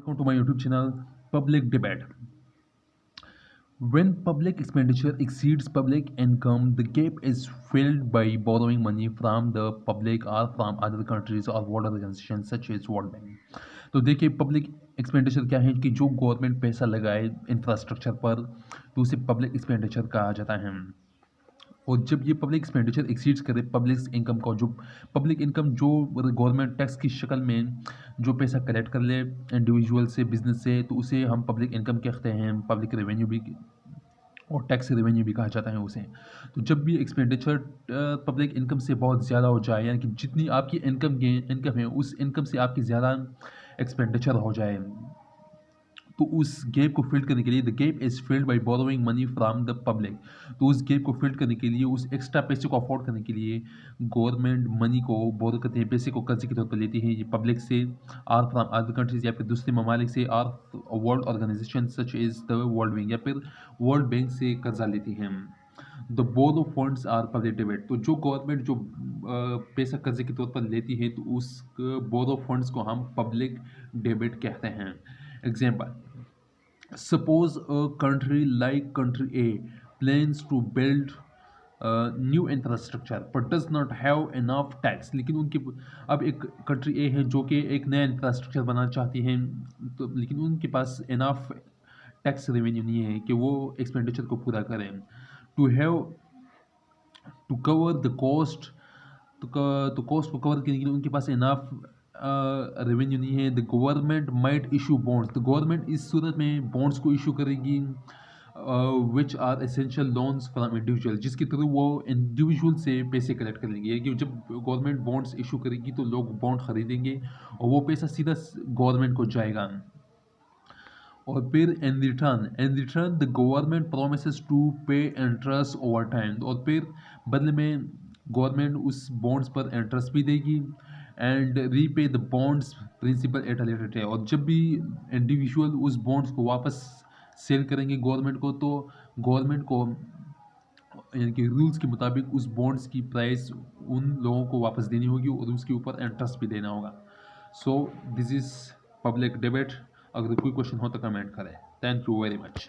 Welcome to my YouTube channel, Public Debate. When public expenditure exceeds public income, the gap is filled by borrowing money from the public or from other countries or world organizations such as World Bank. तो देखिए public expenditure क्या है कि जो government पैसा लगाए infrastructure पर तो उसे पब्लिक एक्सपेंडिचर कहा जाता है। और जब ये पब्लिक एक्सपेंडिचर एक्सीड्स करे पब्लिक इनकम का, जो पब्लिक इनकम जो गवर्नमेंट टैक्स की शक्ल में जो पैसा कलेक्ट कर ले इंडिविजुअल से, बिजनेस से, तो उसे हम पब्लिक इनकम कहते हैं, पब्लिक रेवेन्यू भी और टैक्स रेवेन्यू भी कहा जाता है उसे। तो जब भी एक्सपेंडिचर पब्लिक इनकम से बहुत ज़्यादा हो जाए, यानी कि जितनी आपकी इनकम है उस इनकम से आपकी ज़्यादा एक्सपेंडिचर हो जाए, तो उस गैप को फिल करने के लिए the gap is filled by borrowing money from the public. तो उस गैप को फिल करने के लिए, उस एक्स्ट्रा पैसे को अफोर्ड करने के लिए गवर्नमेंट मनी को बोरो करते हैं, पैसे को कर्जे के तौर पर लेती है ये पब्लिक से और फ्रॉम अदर कंट्रीज या फिर दूसरे ममालिक से और world organisation such is the world bank या फिर वर्ल्ड बैंक से कर्जा लेती हैं। The borrow funds are public debit. तो जो गवर्नमेंट जो पैसा कर्जे के तौर पर लेती है तो उस बोरो फंड्स को हम पब्लिक डेबिट कहते हैं। Example, suppose a country like country A plans to build new infrastructure but does not have enough tax। लेकिन उनके अब एक कंट्री ए है जो कि एक नया इंफ्रास्ट्रक्चर बनाना चाहती है, तो लेकिन उनके पास इनफ टैक्स रेवेन्यू नहीं है कि वो एक्सपेंडिचर को पूरा करें। टू कवर द कॉस्ट, तो कॉस्ट को कवर करने के लिए उनके पास इनफ रेवेन्यू नहीं है। The government might issue bonds. तो गवर्नमेंट इस सूरत में बॉन्ड्स को इशू करेगी which are essential loans from individual, जिसके थ्रू वो इंडिविजुअल से पैसे कलेक्ट करेंगे। कि जब गवर्नमेंट बॉन्ड्स इशू करेगी तो लोग बॉन्ड खरीदेंगे और वो पैसा सीधा गवर्नमेंट को जाएगा। और फिर in return the government promises to pay interest over time. और फिर बदले में गवर्नमेंट उस बॉन्ड्स पर इंटरेस्ट भी देगी and repay the bonds principal at a later date. और जब भी इंडिविजुअल उस बॉन्ड्स को वापस सेल करेंगे गवर्नमेंट को, तो गवर्नमेंट को यानी कि रूल्स के मुताबिक उस बॉन्ड्स की प्राइस उन लोगों को वापस देनी होगी और उसके ऊपर इंटरेस्ट भी देना होगा। So this is public debate. अगर कोई क्वेश्चन हो तो कमेंट करें। Thank you very much.